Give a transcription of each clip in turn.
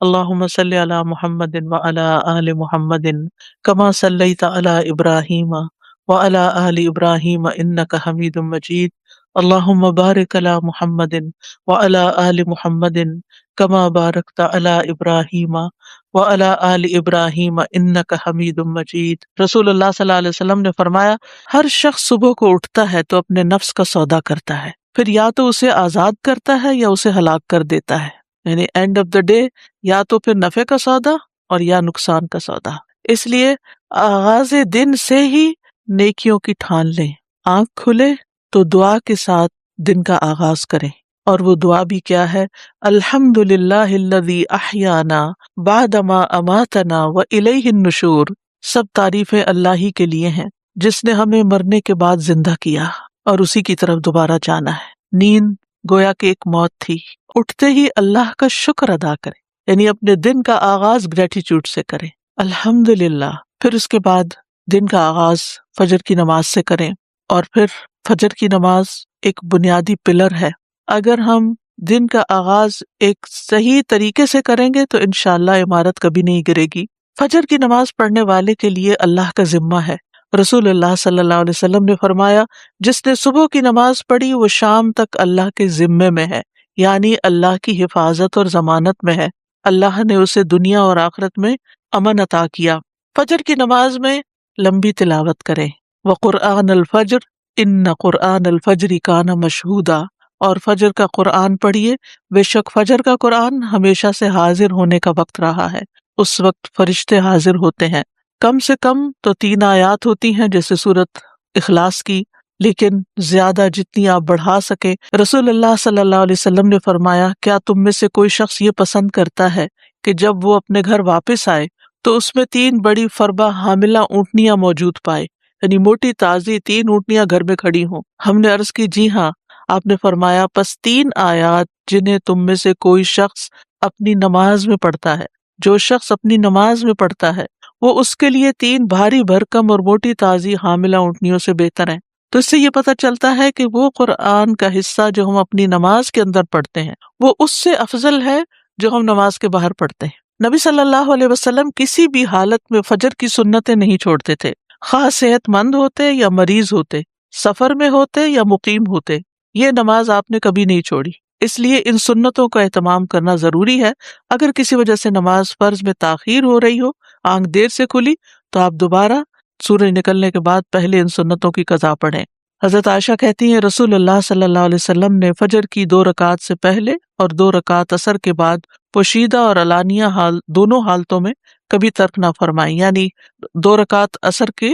اللهم صل على محمد وعلى آل محمد كما صليت على إبراهيم وعلى آل إبراهيم إنك حميد مجيد. اللهم بارك على محمد وعلى آل محمد كما باركت على إبراهيم وعلى آل إبراهيم إنك حميد مجيد. رسول اللہ صلی اللہ علیہ وسلم نے فرمایا، ہر شخص صبح کو اٹھتا ہے تو اپنے نفس کا سودا کرتا ہے، پھر یا تو اسے آزاد کرتا ہے یا اسے ہلاک کر دیتا ہے. یعنی اینڈ آف دا ڈے یا تو پھر نفع کا سودا اور یا نقصان کا سودا. اس لیے آغاز دن سے ہی نیکیوں کی ٹھان لیں. آنکھ کھلے تو دعا کے ساتھ دن کا آغاز کریں، اور وہ دعا بھی کیا ہے؟ الحمد للہ الذی احیانا بعد ما اماتنا والیہ النشور. سب تعریفیں اللہ ہی کے لیے ہیں جس نے ہمیں مرنے کے بعد زندہ کیا اور اسی کی طرف دوبارہ جانا ہے. نیند گویا کہ ایک موت تھی. اٹھتے ہی اللہ کا شکر ادا کریں، یعنی اپنے دن کا آغاز گریٹیٹیوڈ سے کریں، الحمدللہ. پھر اس کے بعد دن کا آغاز فجر کی نماز سے کریں، اور پھر فجر کی نماز ایک بنیادی پلر ہے. اگر ہم دن کا آغاز ایک صحیح طریقے سے کریں گے تو انشاءاللہ عمارت کبھی نہیں گرے گی. فجر کی نماز پڑھنے والے کے لیے اللہ کا ذمہ ہے. رسول اللہ صلی اللہ علیہ وسلم نے فرمایا، جس نے صبح کی نماز پڑھی وہ شام تک اللہ کے ذمے میں ہے، یعنی اللہ کی حفاظت اور ضمانت میں ہے. اللہ نے اسے دنیا اور آخرت میں امن عطا کیا. فجر کی نماز میں لمبی تلاوت کریں. وقرآن الفجر ان قرآن الفجر کان مشہودا. اور فجر کا قرآن پڑھیے، بے شک فجر کا قرآن ہمیشہ سے حاضر ہونے کا وقت رہا ہے. اس وقت فرشتے حاضر ہوتے ہیں. کم سے کم تو 3 آیات ہوتی ہیں جیسے سورت اخلاص کی، لیکن زیادہ جتنی آپ بڑھا سکیں. رسول اللہ صلی اللہ علیہ وسلم نے فرمایا، کیا تم میں سے کوئی شخص یہ پسند کرتا ہے کہ جب وہ اپنے گھر واپس آئے تو اس میں 3 بڑی فربہ حاملہ اونٹنیاں موجود پائے، یعنی موٹی تازی 3 اونٹنیاں گھر میں کھڑی ہوں؟ ہم نے عرض کی جی ہاں. آپ نے فرمایا، پس 3 آیات جنہیں تم میں سے کوئی شخص اپنی نماز میں پڑھتا ہے، جو شخص اپنی نماز میں پڑھتا ہے وہ اس کے لیے 3 بھاری بھرکم اور موٹی تازی حاملہ اونٹنیوں سے بہتر ہیں. تو اس سے یہ پتہ چلتا ہے کہ وہ قرآن کا حصہ جو ہم اپنی نماز کے اندر پڑھتے ہیں وہ اس سے افضل ہے جو ہم نماز کے باہر پڑھتے ہیں. نبی صلی اللہ علیہ وسلم کسی بھی حالت میں فجر کی سنتیں نہیں چھوڑتے تھے، خواہ صحت مند ہوتے یا مریض ہوتے، سفر میں ہوتے یا مقیم ہوتے. یہ نماز آپ نے کبھی نہیں چھوڑی. اس لیے ان سنتوں کا اہتمام کرنا ضروری ہے. اگر کسی وجہ سے نماز فرض میں تاخیر ہو رہی ہو، آنکھ دیر سے کھلی، تو آپ دوبارہ سورج نکلنے کے بعد پہلے ان سنتوں کی قضا پڑھیں. حضرت عائشہ کہتی ہیں، رسول اللہ صلی اللہ علیہ وسلم نے فجر کی 2 رکعات سے پہلے اور 2 رکعات عصر کے بعد پوشیدہ اور علانیہ دونوں حالتوں میں کبھی ترک نہ فرمائی. یعنی 2 رکعات عصر کے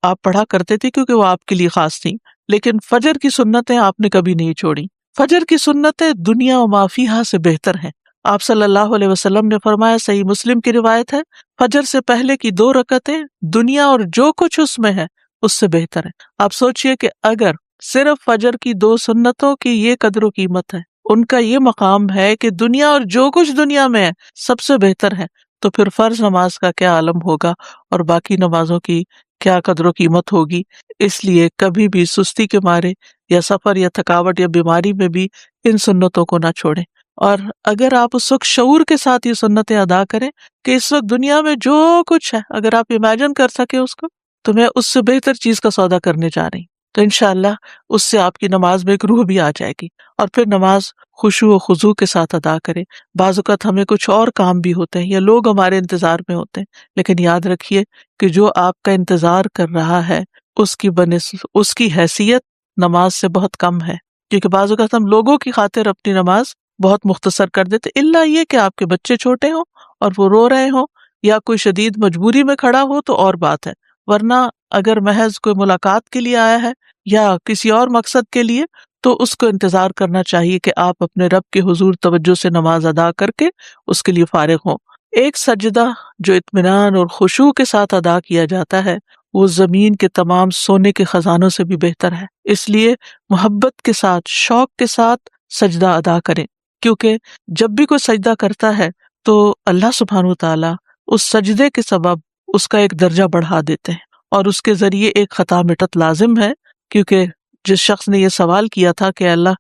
آپ پڑھا کرتے تھے کیونکہ وہ آپ کے لیے خاص تھیں، لیکن فجر کی سنتیں آپ نے کبھی نہیں چھوڑی. فجر کی سنتیں دنیا و ما فیہا سے بہتر ہیں. آپ صلی اللہ علیہ وسلم نے فرمایا، صحیح مسلم کی روایت ہے، فجر سے پہلے کی 2 رکعتیں دنیا اور جو کچھ اس میں ہے اس سے بہتر ہے. آپ سوچئے کہ اگر صرف فجر کی 2 سنتوں کی یہ قدر و قیمت ہے، ان کا یہ مقام ہے کہ دنیا اور جو کچھ دنیا میں ہے سب سے بہتر ہے، تو پھر فرض نماز کا کیا عالم ہوگا اور باقی نمازوں کی کیا قدر و قیمت ہوگی. اس لیے کبھی بھی سستی کے مارے یا سفر یا تھکاوٹ یا بیماری میں بھی ان سنتوں کو نہ چھوڑیں. اور اگر آپ اس وقت شعور کے ساتھ یہ سنتیں ادا کریں کہ اس وقت دنیا میں جو کچھ ہے، اگر آپ امیجن کر سکیں اس کو، تو میں اس سے بہتر چیز کا سودا کرنے جا رہی ہوں، تو انشاءاللہ اس سے آپ کی نماز میں ایک روح بھی آ جائے گی. اور پھر نماز خشوع و خضوع کے ساتھ ادا کریں. بعض اوقات ہمیں کچھ اور کام بھی ہوتے ہیں یا لوگ ہمارے انتظار میں ہوتے ہیں، لیکن یاد رکھیے کہ جو آپ کا انتظار کر رہا ہے اس کی حیثیت نماز سے بہت کم ہے. کیونکہ بعض اوقات ہم لوگوں کی خاطر اپنی نماز بہت مختصر کر دیتے، الا یہ کہ آپ کے بچے چھوٹے ہوں اور وہ رو رہے ہوں یا کوئی شدید مجبوری میں کھڑا ہو تو اور بات ہے. ورنہ اگر محض کوئی ملاقات کے لیے آیا ہے یا کسی اور مقصد کے لیے، تو اس کو انتظار کرنا چاہیے کہ آپ اپنے رب کے حضور توجہ سے نماز ادا کر کے اس کے لیے فارغ ہوں. ایک سجدہ جو اطمینان اور خشوع کے ساتھ ادا کیا جاتا ہے وہ زمین کے تمام سونے کے خزانوں سے بھی بہتر ہے. اس لیے محبت کے ساتھ، شوق کے ساتھ سجدہ ادا کریں، کیونکہ جب بھی کوئی سجدہ کرتا ہے تو اللہ سبحانہ وتعالیٰ اس سجدے کے سبب اس کا ایک درجہ بڑھا دیتے ہیں، اور اس کے ذریعے ایک خطا مٹت لازم ہے. کیونکہ جس شخص نے یہ سوال کیا تھا کہ اللہ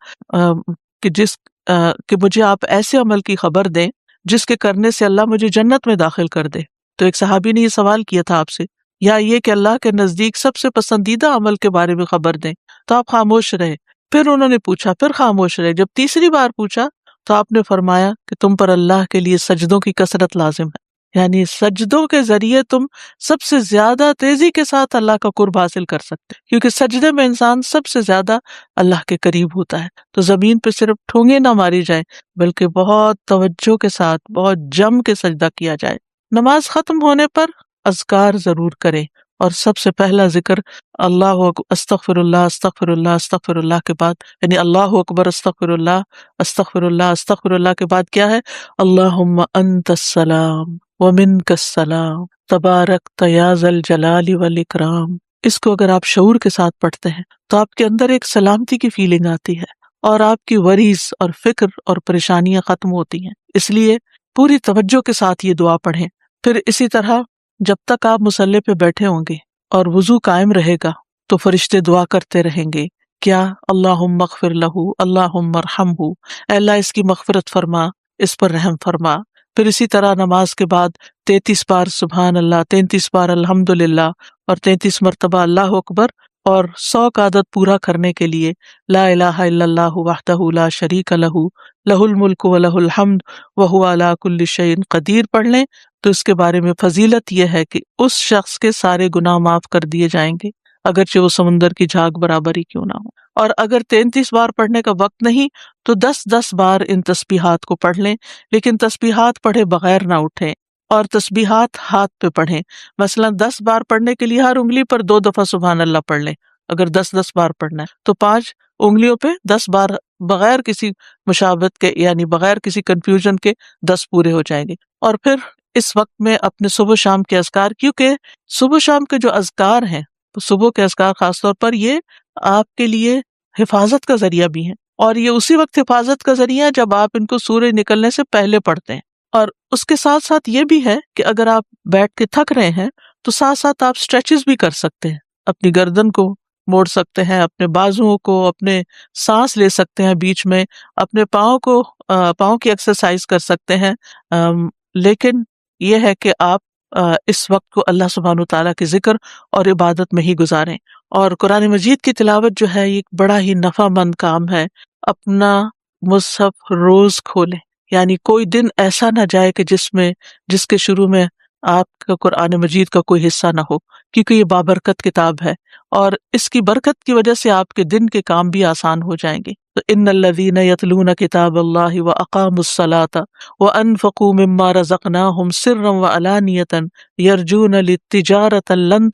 کہ مجھے آپ ایسے عمل کی خبر دیں جس کے کرنے سے اللہ مجھے جنت میں داخل کر دے؟ تو ایک صحابی نے یہ سوال کیا تھا آپ سے، یا یہ کہ اللہ کے نزدیک سب سے پسندیدہ عمل کے بارے میں خبر دیں؟ تو آپ خاموش رہے، پھر انہوں نے پوچھا، پھر خاموش رہے، جب تیسری بار پوچھا تو آپ نے فرمایا کہ تم پر اللہ کے لیے سجدوں کی کثرت لازم ہے، یعنی سجدوں کے ذریعے تم سب سے زیادہ تیزی کے ساتھ اللہ کا قرب حاصل کر سکتے، کیونکہ سجدے میں انسان سب سے زیادہ اللہ کے قریب ہوتا ہے۔ تو زمین پہ صرف ٹھونگے نہ ماری جائیں، بلکہ بہت توجہ کے ساتھ بہت جم کے سجدہ کیا جائے۔ نماز ختم ہونے پر اذکار ضرور کریں، اور سب سے پہلا ذکر استغفر اللہ استغفر اللہ استغفر اللہ کے بعد، یعنی اللہ اکبر استغفر اللہ استغفر اللہ کے بعد کیا ہے؟ اللہم انت السلام ومنک السلام تبارکت یا ذا الجلال والاکرام۔ اس کو اگر آپ شعور کے ساتھ پڑھتے ہیں تو آپ کے اندر ایک سلامتی کی فیلنگ آتی ہے، اور آپ کی وریز اور فکر اور پریشانیاں ختم ہوتی ہیں۔ اس لیے پوری توجہ کے ساتھ یہ دعا پڑھیں۔ پھر اسی طرح جب تک آپ مصلی پہ بیٹھے ہوں گے اور وضو قائم رہے گا تو فرشتے دعا کرتے رہیں گے، کیا؟ اللہم اغفر لہ، اللہم ارحمہ، اے اللہ اس کی مغفرت فرما، اس پر رحم فرما۔ پھر اسی طرح نماز کے بعد 33 بار سبحان اللہ، 33 بار الحمدللہ، اور 33 مرتبہ اللہ اکبر، اور 100 کا عدد پورا کرنے کے لیے لا الہ الا اللہ وحدہ لا شریک لہ لہ الملک و لہ الحمد وہو علی کل شیء قدیر پڑھ لیں۔ تو اس کے بارے میں فضیلت یہ ہے کہ اس شخص کے سارے گناہ معاف کر دیے جائیں گے، اگرچہ وہ سمندر کی جھاگ برابر ہی کیوں نہ ہو۔ اور اگر 33 بار پڑھنے کا وقت نہیں تو 10 بار ان تسبیحات کو پڑھ لیں، لیکن تسبیحات پڑھے بغیر نہ اٹھیں، اور تسبیحات ہاتھ پہ پڑھیں۔ مثلا 10 بار پڑھنے کے لیے ہر انگلی پر 2 دفعہ سبحان اللہ پڑھ لیں، اگر 10 بار پڑھنا ہے تو 5 انگلیوں پہ 10 بار، بغیر کسی مشابہت کے، یعنی بغیر کسی کنفیوژن کے 10 پورے ہو جائیں گے۔ اور پھر اس وقت میں اپنے صبح شام کے اذکار، کیونکہ صبح شام کے جو اذکار ہیں، صبح کے اذکار خاص طور پر، یہ آپ کے لیے حفاظت کا ذریعہ بھی ہیں، اور یہ اسی وقت حفاظت کا ذریعہ ہے جب آپ ان کو سورج نکلنے سے پہلے پڑھتے ہیں۔ اور اس کے ساتھ ساتھ یہ بھی ہے کہ اگر آپ بیٹھ کے تھک رہے ہیں تو ساتھ ساتھ آپ اسٹریچز بھی کر سکتے ہیں، اپنی گردن کو موڑ سکتے ہیں، اپنے بازوؤں کو، اپنے سانس لے سکتے ہیں بیچ میں، اپنے پاؤں کی ایکسرسائز کر سکتے ہیں، لیکن یہ ہے کہ آپ اس وقت کو اللہ سبحانہ تعالیٰ کے ذکر اور عبادت میں ہی گزاریں۔ اور قرآن مجید کی تلاوت جو ہے یہ ایک بڑا ہی نفع مند کام ہے۔ اپنا مصحف روز کھولیں، یعنی کوئی دن ایسا نہ جائے کہ جس کے شروع میں آپ کا قرآن مجید کا کوئی حصہ نہ ہو، کیونکہ یہ بابرکت کتاب ہے، اور اس کی برکت کی وجہ سے آپ کے دن کے کام بھی آسان ہو جائیں گے۔ تو ان الذین یتلون کتاب اللہ واقاموا الصلاۃ وانفقوا مما رزقناہم سرا وعلانیۃ یرجون تجارۃ لن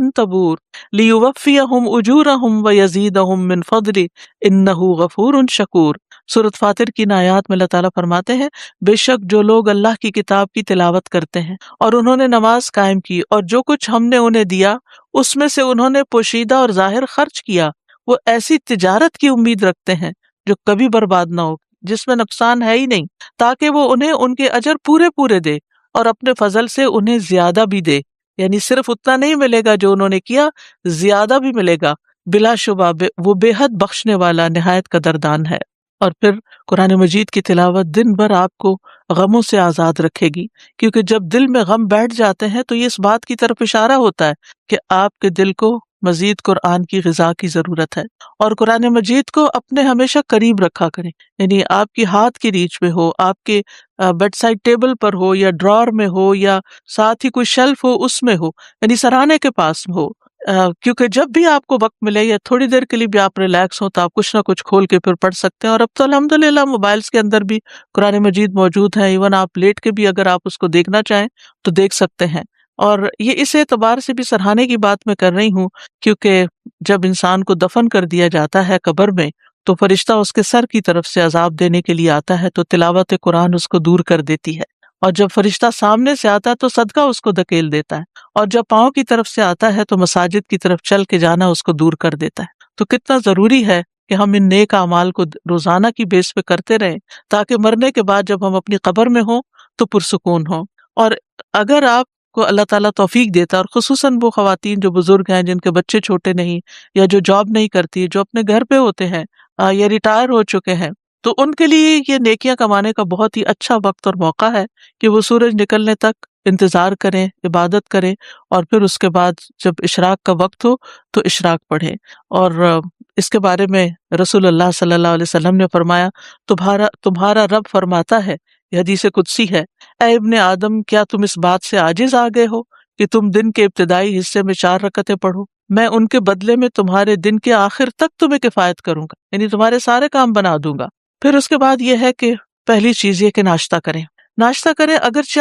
تبور لیوفیہم اجورہم ویزیدہم من فضلہ انہ غفور شکور۔ سورۃ فاطر کی ان آیات میں اللہ تعالیٰ فرماتے ہیں، بے شک جو لوگ اللہ کی کتاب کی تلاوت کرتے ہیں اور انہوں نے نماز قائم کی، اور جو کچھ ہم نے انہیں دیا اس میں سے انہوں نے پوشیدہ اور ظاہر خرچ کیا، وہ ایسی تجارت کی امید رکھتے ہیں جو کبھی برباد نہ ہو، جس میں نقصان ہے ہی نہیں، تاکہ وہ انہیں ان کے اجر پورے دے اور اپنے فضل سے انہیں زیادہ بھی دے، یعنی صرف اتنا نہیں ملے گا جو انہوں نے کیا، زیادہ بھی ملے گا، بلا شبہ وہ بے حد بخشنے والا نہایت قدردان ہے۔ اور پھر قرآن مجید کی تلاوت دن بھر آپ کو غموں سے آزاد رکھے گی، کیونکہ جب دل میں غم بیٹھ جاتے ہیں تو یہ اس بات کی طرف اشارہ ہوتا ہے کہ آپ کے دل کو مزید قرآن کی غذا کی ضرورت ہے۔ اور قرآن مجید کو اپنے ہمیشہ قریب رکھا کریں، یعنی آپ کی ہاتھ کی ریچ میں ہو، آپ کے بیڈ سائڈ ٹیبل پر ہو، یا ڈرار میں ہو، یا ساتھ ہی کوئی شیلف ہو اس میں ہو، یعنی سراہنے کے پاس ہو، کیونکہ جب بھی آپ کو وقت ملے یا تھوڑی دیر کے لیے بھی آپ ریلیکس ہو تو آپ کچھ نہ کچھ کھول کے پھر پڑھ سکتے ہیں۔ اور اب تو الحمدللہ موبائلز کے اندر بھی قرآن مجید موجود ہے، ایون آپ لیٹ کے بھی اگر آپ اس کو دیکھنا چاہیں تو دیکھ سکتے ہیں۔ اور یہ اس اعتبار سے بھی سراہنے کی بات میں کر رہی ہوں کیونکہ جب انسان کو دفن کر دیا جاتا ہے قبر میں تو فرشتہ اس کے سر کی طرف سے عذاب دینے کے لیے آتا ہے، تو تلاوت قرآن اس کو دور کر دیتی ہے، اور جب فرشتہ سامنے سے آتا ہے تو صدقہ اس کو دھکیل دیتا ہے، اور جب پاؤں کی طرف سے آتا ہے تو مساجد کی طرف چل کے جانا اس کو دور کر دیتا ہے۔ تو کتنا ضروری ہے کہ ہم ان نیک اعمال کو روزانہ کی بیس پہ کرتے رہیں، تاکہ مرنے کے بعد جب ہم اپنی قبر میں ہوں تو پرسکون ہوں۔ اور اگر آپ کو اللہ تعالیٰ توفیق دیتا ہے، اور خصوصاً وہ خواتین جو بزرگ ہیں، جن کے بچے چھوٹے نہیں، یا جو جاب نہیں کرتی، جو اپنے گھر پہ ہوتے ہیں یا ریٹائر ہو چکے ہیں، تو ان کے لیے یہ نیکیاں کمانے کا بہت ہی اچھا وقت اور موقع ہے کہ وہ سورج نکلنے تک انتظار کریں، عبادت کریں، اور پھر اس کے بعد جب اشراق کا وقت ہو تو اشراق پڑھیں۔ اور اس کے بارے میں رسول اللہ صلی اللہ علیہ وسلم نے فرمایا، تمہارا رب فرماتا ہے، یہ حدیث قدسی ہے، اے ابن آدم، کیا تم اس بات سے عاجز آ گئے ہو کہ تم دن کے ابتدائی حصے میں 4 رکعتیں پڑھو؟ میں ان کے بدلے میں تمہارے دن کے آخر تک تمہیں کفایت کروں گا، یعنی تمہارے سارے کام بنا دوں گا۔ پھر اس کے بعد یہ ہے کہ پہلی چیز یہ کہ ناشتہ کریں۔ ناشتہ کریں، اگرچہ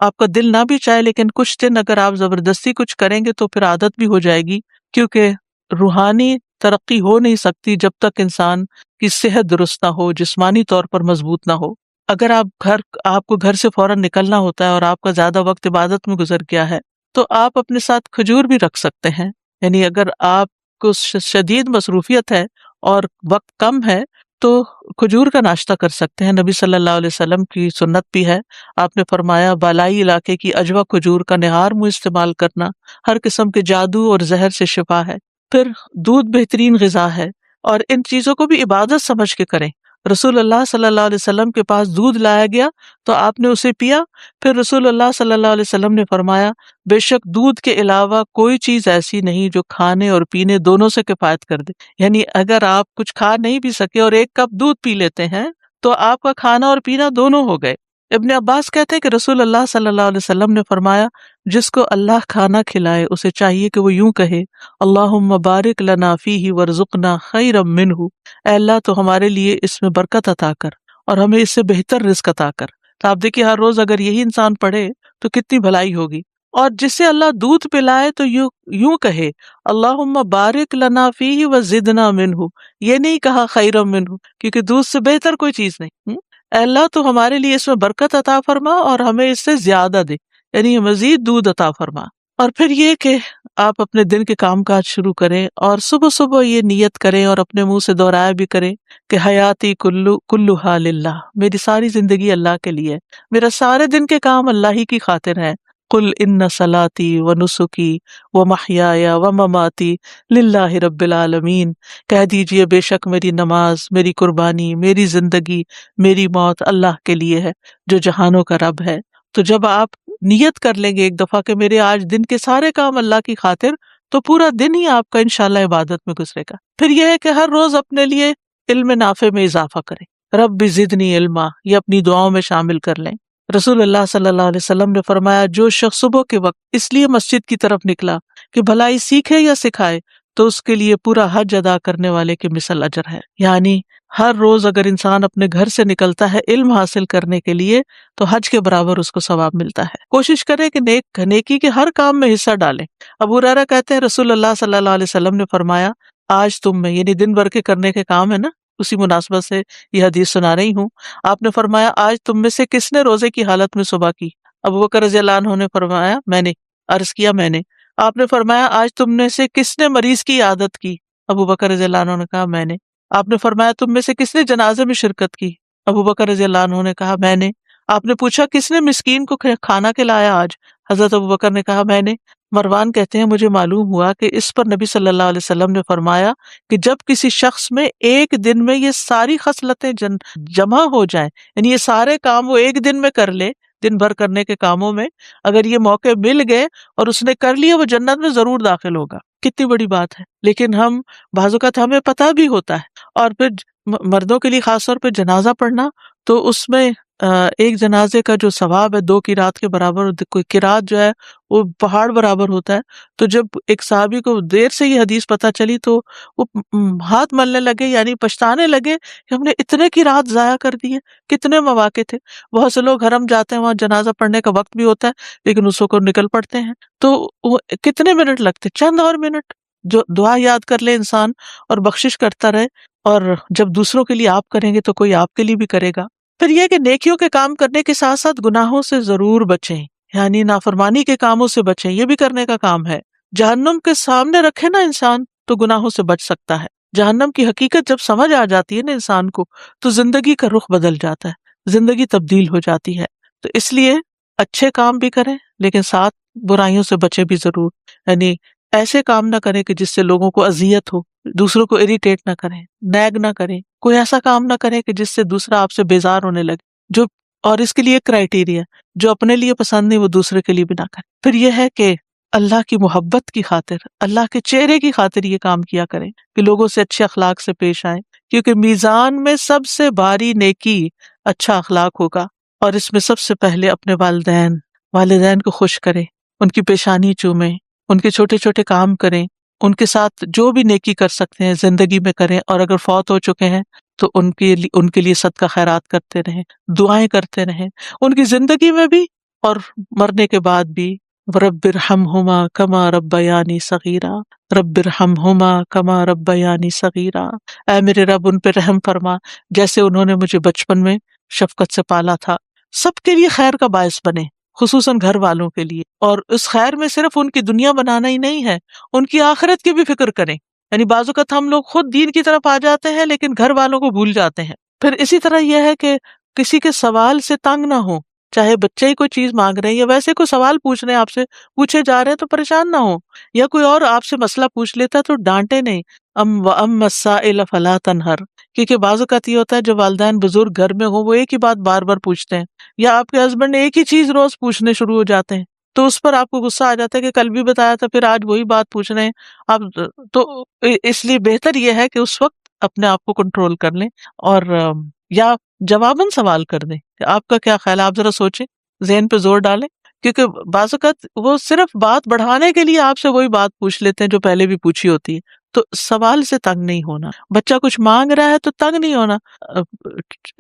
آپ کا دل نہ بھی چاہے، لیکن کچھ دن اگر آپ زبردستی کچھ کریں گے تو پھر عادت بھی ہو جائے گی، کیونکہ روحانی ترقی ہو نہیں سکتی جب تک انسان کی صحت درست نہ ہو، جسمانی طور پر مضبوط نہ ہو۔ اگر آپ کو گھر سے فوراً نکلنا ہوتا ہے اور آپ کا زیادہ وقت عبادت میں گزر گیا ہے تو آپ اپنے ساتھ کھجور بھی رکھ سکتے ہیں، یعنی اگر آپ کو شدید مصروفیت ہے اور وقت کم ہے تو کھجور کا ناشتہ کر سکتے ہیں۔ نبی صلی اللہ علیہ وسلم کی سنت بھی ہے، آپ نے فرمایا بالائی علاقے کی اجوا کھجور کا نہار منہ استعمال کرنا ہر قسم کے جادو اور زہر سے شفا ہے۔ پھر دودھ بہترین غذا ہے، اور ان چیزوں کو بھی عبادت سمجھ کے کریں۔ رسول اللہ صلی اللہ علیہ وسلم کے پاس دودھ لایا گیا تو آپ نے اسے پیا، پھر رسول اللہ صلی اللہ علیہ وسلم نے فرمایا بے شک دودھ کے علاوہ کوئی چیز ایسی نہیں جو کھانے اور پینے دونوں سے کفایت کر دے، یعنی اگر آپ کچھ کھا نہیں پی سکے اور 1 کپ دودھ پی لیتے ہیں تو آپ کا کھانا اور پینا دونوں ہو گئے۔ ابن عباس کہتے ہیں کہ رسول اللہ صلی اللہ علیہ وسلم نے فرمایا جس کو اللہ کھانا کھلائے اسے چاہیے کہ وہ یوں کہے اللہم بارک لنا فیہ ورزقنا خیرا منہ، اے اللہ تو ہمارے لیے اس میں برکت عطا کر اور ہمیں اس سے بہتر رزق عطا کر۔ تو آپ دیکھیے ہر روز اگر یہی انسان پڑھے تو کتنی بھلائی ہوگی۔ اور جسے اللہ دودھ پلائے تو یوں کہے اللہم بارک لنا فیہ وزدنا منہ، یہ نہیں کہا خیرا منہ، کیونکہ دودھ سے بہتر کوئی چیز نہیں۔ اے اللہ تو ہمارے لیے اس میں برکت عطا فرما اور ہمیں اس سے زیادہ دے، یعنی مزید دودھ عطا فرما۔ اور پھر یہ کہ آپ اپنے دن کے کام کاج شروع کریں اور صبح صبح یہ نیت کریں اور اپنے منہ سے دہرایا بھی کریں کہ حیاتی کلھا للہ، میری ساری زندگی اللہ کے لیے، میرا سارے دن کے کام اللہ ہی کی خاطر ہے۔ قل ان صلاتی و نسکی و محیای و مماتی للہ رب العالمین، کہہ دیجئے بے شک میری نماز، میری قربانی، میری زندگی، میری موت اللہ کے لیے ہے جو جہانوں کا رب ہے۔ تو جب آپ نیت کر لیں گے ایک دفعہ کہ میرے آج دن کے سارے کام اللہ کی خاطر، تو پورا دن ہی آپ کا انشاءاللہ عبادت میں گزرے گا۔ پھر یہ ہے کہ ہر روز اپنے لیے علم نافع میں اضافہ کریں، رب زدنی علما، یہ اپنی دعاؤں میں شامل کر لیں۔ رسول اللہ صلی اللہ علیہ وسلم نے فرمایا جو شخص صبح کے وقت اس لیے مسجد کی طرف نکلا کہ بھلائی سیکھے یا سکھائے تو اس کے لیے پورا حج ادا کرنے والے کے مثل اجر ہے۔ یعنی ہر روز اگر انسان اپنے گھر سے نکلتا ہے علم حاصل کرنے کے لیے تو حج کے برابر اس کو ثواب ملتا ہے۔ کوشش کریں کہ نیکی کے ہر کام میں حصہ ڈالیں۔ ابو ہریرہ کہتے ہیں رسول اللہ صلی اللہ علیہ وسلم نے فرمایا آج تم میں، یعنی دن بھر کے کرنے کے کام ہے نا، اسی مناسبت سے یہ حدیث سنا رہی ہوں، آپ نے فرمایا آج تم میں سے کس نے روزے کی حالت میں صبح کی؟ ابو بکر رضی اللہ عنہ نے فرمایا میں نے، عرض کیا میں نے۔ آپ نے فرمایا آج تم میں سے کس نے مریض کی عادت کی؟ ابو بکر رضی اللہ عنہ نے کہا میں نے۔ آپ نے فرمایا تم میں سے کس نے جنازے میں شرکت کی؟ ابو بکر رضی اللہ عنہ نے کہا میں نے۔ آپ نے پوچھا کس نے مسکین کو کھانا کھلایا آج؟ حضرت ابو بکر نے کہا میں نے۔ مروان کہتے ہیں مجھے معلوم ہوا کہ اس پر نبی صلی اللہ علیہ وسلم نے فرمایا کہ جب کسی شخص میں ایک دن میں یہ ساری خصلتیں جمع ہو جائیں، یعنی یہ سارے کام وہ ایک دن میں کر لے، دن بھر کرنے کے کاموں میں اگر یہ موقع مل گئے اور اس نے کر لیا، وہ جنت میں ضرور داخل ہوگا۔ کتنی بڑی بات ہے۔ لیکن ہم بعض اوقات ہمیں پتہ بھی ہوتا ہے، اور پھر مردوں کے لیے خاص طور پہ جنازہ پڑھنا، تو اس میں ایک جنازے کا جو ثواب ہے 2 قرات کے برابر، کوئی قرات جو ہے وہ پہاڑ برابر ہوتا ہے۔ تو جب ایک صحابی کو دیر سے یہ حدیث پتہ چلی تو وہ ہاتھ ملنے لگے، یعنی پچھتانے لگے کہ ہم نے اتنے قرات ضائع کر دیے، کتنے مواقع تھے۔ بہت سے لوگ حرم جاتے ہیں، وہاں جنازہ پڑھنے کا وقت بھی ہوتا ہے لیکن اس کو نکل پڑتے ہیں، تو وہ کتنے منٹ لگتے، چند اور منٹ۔ جو دعا یاد کر لے انسان اور بخشش کرتا رہے، اور جب دوسروں کے لیے آپ کریں گے تو کوئی آپ کے لیے بھی کرے گا۔ پھر یہ کہ نیکیوں کے کام کرنے کے ساتھ ساتھ گناہوں سے ضرور بچیں، یعنی نافرمانی کے کاموں سے بچیں، یہ بھی کرنے کا کام ہے۔ جہنم کے سامنے رکھے نا انسان تو گناہوں سے بچ سکتا ہے۔ جہنم کی حقیقت جب سمجھ آ جاتی ہے نا انسان کو تو زندگی کا رخ بدل جاتا ہے، زندگی تبدیل ہو جاتی ہے۔ تو اس لیے اچھے کام بھی کریں لیکن ساتھ برائیوں سے بچیں بھی ضرور، یعنی ایسے کام نہ کریں کہ جس سے لوگوں کو اذیت ہو، دوسروں کو اریٹیٹ نہ کریں، نیگ نہ کریں، کوئی ایسا کام نہ کریں کہ جس سے دوسرا آپ سے بیزار ہونے لگے، جو اور اس کے لیے ایک کرائیٹیریا، جو اپنے لیے پسند نہیں وہ دوسرے کے لیے بھی نہ کرے۔ پھر یہ ہے کہ اللہ کی محبت کی خاطر، اللہ کے چہرے کی خاطر یہ کام کیا کریں کہ لوگوں سے اچھے اخلاق سے پیش آئیں، کیونکہ میزان میں سب سے بھاری نیکی اچھا اخلاق ہوگا، اور اس میں سب سے پہلے اپنے والدین کو خوش کریں، ان کی پیشانی چومیں، ان کے چھوٹے چھوٹے کام کریں، ان کے ساتھ جو بھی نیکی کر سکتے ہیں زندگی میں کریں، اور اگر فوت ہو چکے ہیں تو ان کے لیے صدقہ خیرات کرتے رہیں، دعائیں کرتے رہیں، ان کی زندگی میں بھی اور مرنے کے بعد بھی۔ رب ارحمہما کما ربیانی صغیرا، رب ارحمہما کما ربیانی صغیرا، اے میرے رب ان پہ رحم فرما جیسے انہوں نے مجھے بچپن میں شفقت سے پالا تھا۔ سب کے لیے خیر کا باعث بنے، خصوصاً گھر والوں کے لیے، اور اس خیر میں صرف ان کی دنیا بنانا ہی نہیں ہے، ان کی آخرت کی بھی فکر کریں۔ یعنی بعض اوقات ہم لوگ خود دین کی طرف آ جاتے ہیں لیکن گھر والوں کو بھول جاتے ہیں۔ پھر اسی طرح یہ ہے کہ کسی کے سوال سے تنگ نہ ہو، چاہے بچے ہی کوئی چیز مانگ رہے ہیں یا ویسے کوئی سوال پوچھ رہے ہیں، آپ سے پوچھے جا رہے ہیں تو پریشان نہ ہو، یا کوئی اور آپ سے مسئلہ پوچھ لیتا ہے تو ڈانٹے نہیں۔ وَأَمَّا السَّائِلَ فَلَا تَنْهَرْ، کیونکہ بعض اوقات یہ ہوتا ہے جو والدین بزرگ گھر میں ہو وہ ایک ہی بات بار بار پوچھتے ہیں، یا آپ کے ہسبینڈ ایک ہی چیز روز پوچھنے شروع ہو جاتے ہیں، تو اس پر آپ کو غصہ آ جاتا ہے کہ کل بھی بتایا تھا پھر آج وہی بات پوچھ رہے ہیں آپ۔ تو اس لیے بہتر یہ ہے کہ اس وقت اپنے آپ کو کنٹرول کر لیں، اور یا جواباً سوال کر دیں کہ آپ کا کیا خیال ہے، آپ ذرا سوچیں، ذہن پہ زور ڈالیں، کیونکہ بعض اوقات وہ صرف بات بڑھانے کے لیے آپ سے وہی بات پوچھ لیتے ہیں جو پہلے بھی پوچھی ہوتی ہے۔ تو سوال سے تنگ نہیں ہونا، بچہ کچھ مانگ رہا ہے تو تنگ نہیں ہونا،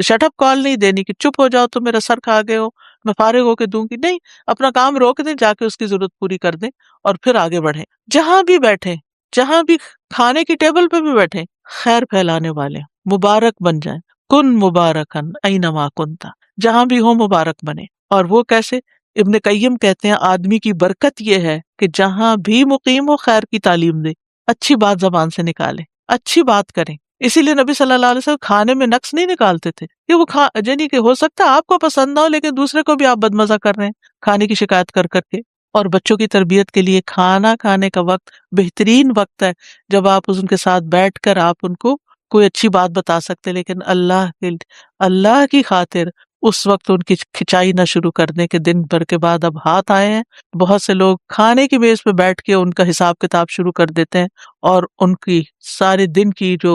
شٹ اپ کال نہیں دینی کہ چپ ہو جاؤ تو میرا سر کھا گئے ہو، میں فارغ ہو کے دوں گی، نہیں، اپنا کام روک دیں، جا کے اس کی ضرورت پوری کر دیں اور پھر آگے بڑھیں۔ جہاں بھی بیٹھیں، جہاں بھی کھانے کی ٹیبل پہ بھی بیٹھیں، خیر پھیلانے والے مبارک بن جائیں، کن مبارکن اینما کنتا، جہاں بھی ہو مبارک بنے۔ اور وہ کیسے؟ ابن قیم کہتے ہیں آدمی کی برکت یہ ہے کہ جہاں بھی مقیم ہو خیر کی تعلیم دے، اچھی بات زبان سے نکالے، اچھی بات کریں۔ اسی لیے نبی صلی اللہ علیہ وسلم کھانے میں نقص نہیں نکالتے تھے کہ وہ یعنی کہ ہو سکتا ہے آپ کو پسند نہ ہو لیکن دوسرے کو بھی آپ بدمزہ کر رہے ہیں کھانے کی شکایت کر کر کے۔ اور بچوں کی تربیت کے لیے کھانا کھانے کا وقت بہترین وقت ہے جب آپ ان کے ساتھ بیٹھ کر آپ ان کو کوئی اچھی بات بتا سکتے، لیکن اللہ کی خاطر اس وقت ان کی کھچائی نہ شروع کر دیں کہ دن بھر کے بعد اب ہاتھ آئے ہیں۔ بہت سے لوگ کھانے کی میز پہ بیٹھ کے ان کا حساب کتاب شروع کر دیتے ہیں، اور ان کی سارے دن کی جو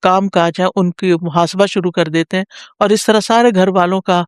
کام کاج ہے ان کی محاسبہ شروع کر دیتے ہیں، اور اس طرح سارے گھر والوں کا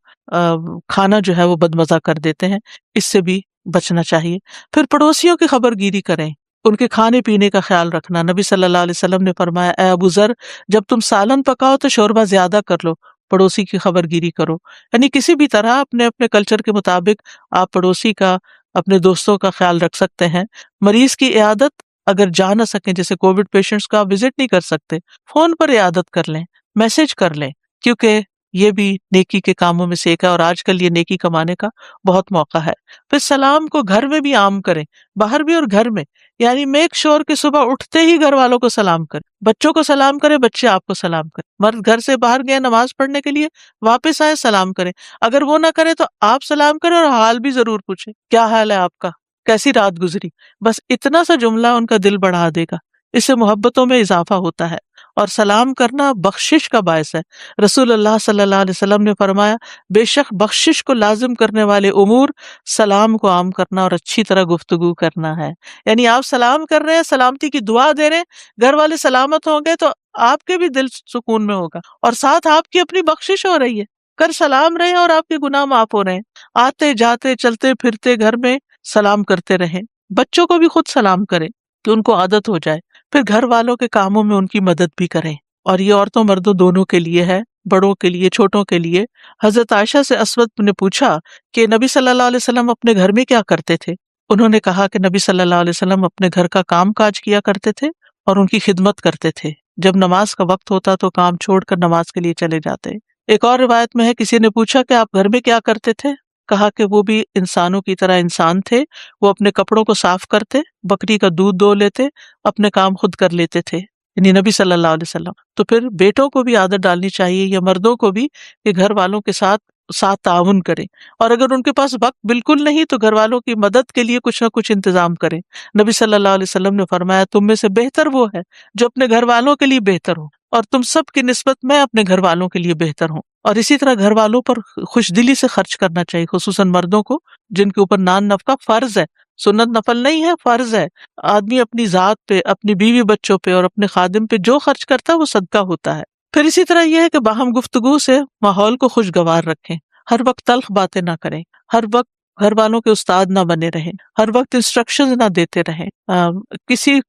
کھانا جو ہے وہ بدمزہ کر دیتے ہیں۔ اس سے بھی بچنا چاہیے۔ پھر پڑوسیوں کی خبر گیری کریں، ان کے کھانے پینے کا خیال رکھنا۔ نبی صلی اللہ علیہ وسلم نے فرمایا، اے ابو ذر، جب تم سالن پکاؤ تو شوربہ زیادہ کر لو، پڑوسی کی خبر گیری کرو۔ یعنی کسی بھی طرح اپنے اپنے کلچر کے مطابق آپ پڑوسی کا، اپنے دوستوں کا خیال رکھ سکتے ہیں۔ مریض کی عیادت اگر جا نہ سکیں، جیسے کووڈ پیشنٹس کا آپ وزٹ نہیں کر سکتے، فون پر عیادت کر لیں، میسج کر لیں، کیونکہ یہ بھی نیکی کے کاموں میں سے ایک ہے، اور آج کل یہ نیکی کمانے کا بہت موقع ہے۔ پھر سلام کو گھر میں بھی عام کریں، باہر بھی اور گھر میں، یعنی میک شور کہ صبح اٹھتے ہی گھر والوں کو سلام کریں، بچوں کو سلام کریں، بچے آپ کو سلام کریں، مرد گھر سے باہر گئے نماز پڑھنے کے لیے، واپس آئے سلام کریں، اگر وہ نہ کرے تو آپ سلام کریں اور حال بھی ضرور پوچھیں، کیا حال ہے آپ کا، کیسی رات گزری۔ بس اتنا سا جملہ ان کا دل بڑھا دے گا، اس سے محبتوں میں اضافہ ہوتا ہے، اور سلام کرنا بخشش کا باعث ہے۔ رسول اللہ صلی اللہ علیہ وسلم نے فرمایا، بے شک بخشش کو لازم کرنے والے امور سلام کو عام کرنا اور اچھی طرح گفتگو کرنا ہے۔ یعنی آپ سلام کر رہے ہیں، سلامتی کی دعا دے رہے ہیں، گھر والے سلامت ہوں گے تو آپ کے بھی دل سکون میں ہوگا، اور ساتھ آپ کی اپنی بخشش ہو رہی ہے، کر سلام رہے اور آپ کے گناہ معاف ہو رہے ہیں۔ آتے جاتے چلتے پھرتے گھر میں سلام کرتے رہیں، بچوں کو بھی خود سلام کریں کہ ان کو عادت ہو جائے۔ پھر گھر والوں کے کاموں میں ان کی مدد بھی کریں، اور یہ عورتوں مردوں دونوں کے لیے ہے، بڑوں کے لیے چھوٹوں کے لیے۔ حضرت عائشہ سے اسود نے پوچھا کہ نبی صلی اللہ علیہ وسلم اپنے گھر میں کیا کرتے تھے؟ انہوں نے کہا کہ نبی صلی اللہ علیہ وسلم اپنے گھر کا کام کاج کیا کرتے تھے اور ان کی خدمت کرتے تھے، جب نماز کا وقت ہوتا تو کام چھوڑ کر نماز کے لیے چلے جاتے۔ ایک اور روایت میں ہے، کسی نے پوچھا کہ آپ گھر میں کیا کرتے تھے؟ کہا کہ وہ بھی انسانوں کی طرح انسان تھے، وہ اپنے کپڑوں کو صاف کرتے، بکری کا دودھ دو لیتے، اپنے کام خود کر لیتے تھے، یعنی نبی صلی اللہ علیہ وسلم۔ تو پھر بیٹوں کو بھی عادت ڈالنی چاہیے، یا مردوں کو بھی، کہ گھر والوں کے ساتھ تعاون کریں، اور اگر ان کے پاس وقت بالکل نہیں تو گھر والوں کی مدد کے لیے کچھ نہ کچھ انتظام کریں۔ نبی صلی اللہ علیہ وسلم نے فرمایا، تم میں سے بہتر وہ ہے جو اپنے گھر والوں کے لیے بہتر ہو۔ اور تم سب کی نسبت میں اپنے گھر والوں کے لیے بہتر ہوں. اور اسی طرح گھر والوں پر خوش دلی سے خرچ کرنا چاہیے، خصوصاً مردوں کو جن کے اوپر نان نفقہ فرض ہے، سنت نفل نہیں ہے، فرض ہے. آدمی اپنی ذات پہ، اپنی بیوی بچوں پہ اور اپنے خادم پہ جو خرچ کرتا ہے وہ صدقہ ہوتا ہے. پھر اسی طرح یہ ہے کہ باہم گفتگو سے ماحول کو خوشگوار رکھیں، ہر وقت تلخ باتیں نہ کریں، ہر وقت گھر والوں کے استاد نہ بنے رہیں، ہر وقت انسٹرکشن نہ دیتے رہیں، کسی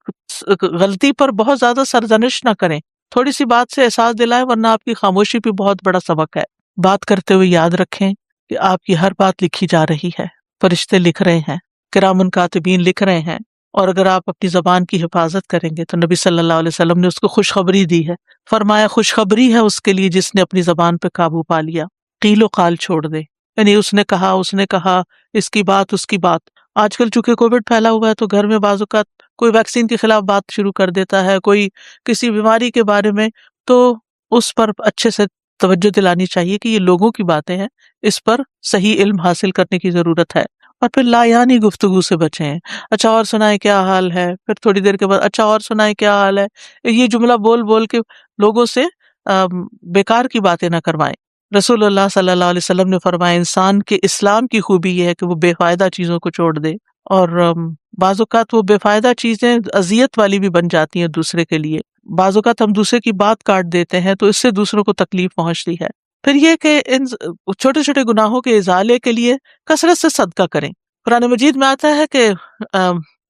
غلطی پر بہت زیادہ سرزنش نہ کریں، تھوڑی سی بات سے احساس دلائیں، ورنہ آپ کی خاموشی بھی بہت بڑا سبق ہے. بات کرتے ہوئے یاد رکھیں کہ آپ کی ہر بات لکھی جا رہی ہے، فرشتے لکھ رہے ہیں، کرام کاتبین لکھ رہے ہیں. اور اگر آپ اپنی زبان کی حفاظت کریں گے تو نبی صلی اللہ علیہ وسلم نے اس کو خوشخبری دی ہے، فرمایا خوشخبری ہے اس کے لیے جس نے اپنی زبان پہ قابو پا لیا، قیل و قال چھوڑ دے. یعنی اس نے کہا اس کی بات اس کی بات. آج کل چونکہ کووڈ پھیلا ہوا ہے تو گھر میں بعض اوقات کوئی ویکسین کے خلاف بات شروع کر دیتا ہے، کوئی کسی بیماری کے بارے میں، تو اس پر اچھے سے توجہ دلانی چاہیے کہ یہ لوگوں کی باتیں ہیں، اس پر صحیح علم حاصل کرنے کی ضرورت ہے. اور پھر لا یعنی گفتگو سے بچیں. اچھا اور سنائیں کیا حال ہے، پھر تھوڑی دیر کے بعد اچھا اور سنائیں کیا حال ہے. یہ جملہ بول بول کے لوگوں سے بیکار کی باتیں نہ کروائیں. رسول اللہ صلی اللہ علیہ وسلم نے فرمایا انسان کے اسلام کی خوبی یہ ہے کہ وہ بے فائدہ چیزوں کو چھوڑ دے، اور بعض اوقات وہ بے فائدہ چیزیں اذیت والی بھی بن جاتی ہیں دوسرے کے لیے. بعض اوقات ہم دوسرے کی بات کاٹ دیتے ہیں تو اس سے دوسروں کو تکلیف پہنچتی ہے. پھر یہ کہ ان چھوٹے چھوٹے گناہوں کے ازالے کے لیے کثرت سے صدقہ کریں. قرآن مجید میں آتا ہے کہ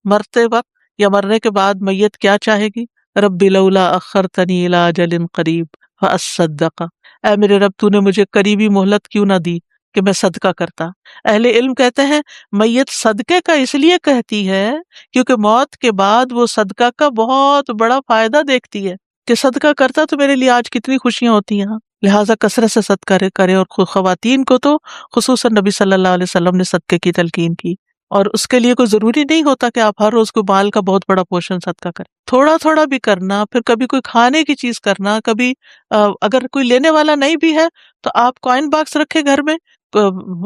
مرتے وقت یا مرنے کے بعد میت کیا چاہے گی؟ رب لولا اخرتنی الی اجل قریب فاصدق، اے میرے رب تو نے مجھے قریبی مہلت کیوں نہ دی کہ میں صدقہ کرتا. اہل علم کہتے ہیں میت صدقے کا اس لیے کہتی ہے کیونکہ موت کے بعد وہ صدقہ کا بہت بڑا فائدہ دیکھتی ہے کہ صدقہ کرتا تو میرے لیے آج کتنی خوشیاں ہوتی ہیں. لہٰذا کثرت سے صدقہ کرے. اور خواتین کو تو خصوصاً نبی صلی اللہ علیہ وسلم نے صدقے کی تلقین کی، اور اس کے لیے کوئی ضروری نہیں ہوتا کہ آپ ہر روز کو مال کا بہت بڑا پورشن صدقہ کریں. تھوڑا تھوڑا بھی کرنا، پھر کبھی کوئی کھانے کی چیز کرنا، کبھی اگر کوئی لینے والا نہیں بھی ہے تو آپ کوائن باکس رکھے گھر میں،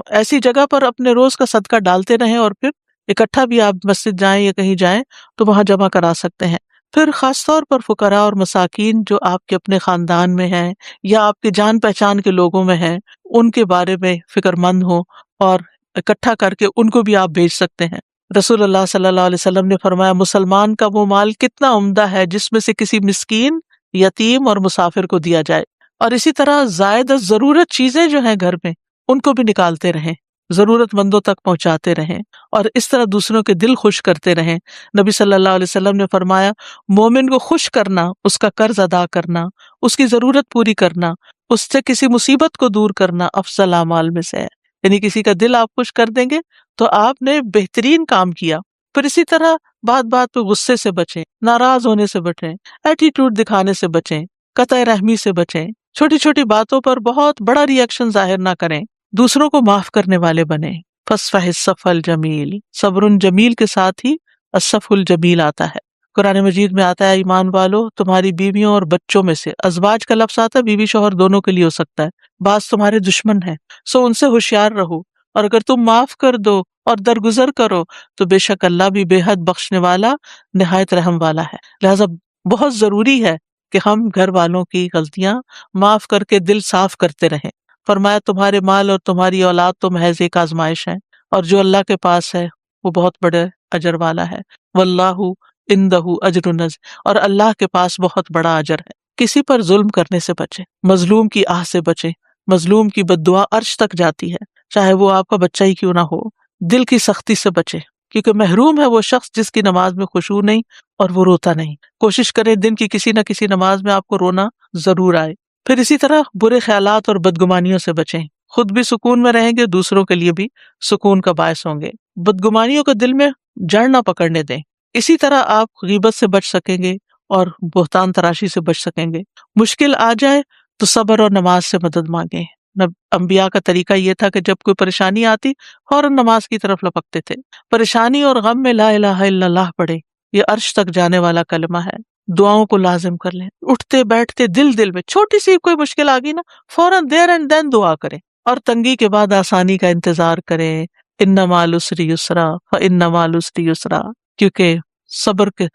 ایسی جگہ پر اپنے روز کا صدقہ ڈالتے رہیں، اور پھر اکٹھا بھی آپ مسجد جائیں یا کہیں جائیں تو وہاں جمع کرا سکتے ہیں. پھر خاص طور پر فقراء اور مساکین جو آپ کے اپنے خاندان میں ہیں یا آپ کے جان پہچان کے لوگوں میں ہیں، ان کے بارے میں فکر مند ہوں اور اکٹھا کر کے ان کو بھی آپ بھیج سکتے ہیں. رسول اللہ صلی اللہ علیہ وسلم نے فرمایا مسلمان کا وہ مال کتنا عمدہ ہے جس میں سے کسی مسکین، یتیم اور مسافر کو دیا جائے. اور اسی طرح زائد ضرورت چیزیں جو ہیں گھر میں ان کو بھی نکالتے رہیں، ضرورت مندوں تک پہنچاتے رہیں، اور اس طرح دوسروں کے دل خوش کرتے رہیں. نبی صلی اللہ علیہ وسلم نے فرمایا مومن کو خوش کرنا، اس کا قرض ادا کرنا، اس کی ضرورت پوری کرنا، اس سے کسی مصیبت کو دور کرنا افضل اعمال میں سے ہے. یعنی کسی کا دل آپ خوش کر دیں گے تو آپ نے بہترین کام کیا. پھر اسی طرح بات بات پہ غصے سے بچیں، ناراض ہونے سے بچیں، ایٹیٹیوڈ دکھانے سے بچیں، قطع رحمی سے بچیں، چھوٹی چھوٹی باتوں پر بہت بڑا ری ایکشن ظاہر نہ کریں، دوسروں کو معاف کرنے والے بنیں. فاصفح الصفح الجمیل، صبر جمیل کے ساتھ ہی الصفح الجمیل آتا ہے. قرآن مجید میں آتا ہے ایمان والو تمہاری بیویوں اور بچوں میں سے، ازواج کا لفظ آتا ہے بیوی شوہر دونوں کے لیے ہو سکتا ہے، بعض تمہارے دشمن ہیں سو ان سے ہوشیار رہو، اور اگر تم معاف کر دو اور درگزر کرو تو بے شک اللہ بھی بے حد بخشنے والا نہایت رحم والا ہے. لہذا بہت ضروری ہے کہ ہم گھر والوں کی غلطیاں معاف کر کے دل صاف کرتے رہیں. فرمایا تمہارے مال اور تمہاری اولاد تو محض ایک آزمائش ہے، اور جو اللہ کے پاس ہے وہ بہت بڑے اجر والا ہے. واللہ عندہ اجر عظیم، اور اللہ کے پاس بہت بڑا اجر ہے. کسی پر ظلم کرنے سے بچیں، مظلوم کی آہ سے بچیں. مظلوم کی بد دعا عرش تک جاتی ہے، چاہے وہ آپ کا بچہ ہی کیوں نہ ہو. دل کی سختی سے بچیں، کیونکہ محروم ہے وہ شخص جس کی نماز میں خشوع نہیں اور وہ روتا نہیں. کوشش کریں دن کی کسی نہ کسی نماز میں آپ کو رونا ضرور آئے. پھر اسی طرح برے خیالات اور بدگمانیوں سے بچیں، خود بھی سکون میں رہیں گے، دوسروں کے لیے بھی سکون کا باعث ہوں گے. بدگمانیوں کو دل میں جڑ نہ پکڑنے دیں. اسی طرح آپ غیبت سے بچ سکیں گے اور بہتان تراشی سے بچ سکیں گے. مشکل آ جائے تو صبر اور نماز سے مدد مانگیں. انبیاء کا طریقہ یہ تھا کہ جب کوئی پریشانی آتی فوراً نماز کی طرف لپکتے تھے. پریشانی اور غم میں لا الہ الا اللہ پڑھیں، یہ عرش تک جانے والا کلمہ ہے. دعاؤں کو لازم کر لیں، اٹھتے بیٹھتے دل میں چھوٹی سی کوئی مشکل آ گئی نا فوراً دیر اینڈ دین دعا کریں، اور تنگی کے بعد آسانی کا انتظار کریں. ان مع العسر یسرا فان مع العسر یسرا، کیونکہ صبر کے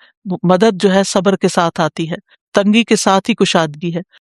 مدد جو ہے صبر کے ساتھ آتی ہے. تنگی کے ساتھ ہی کشادگی ہے۔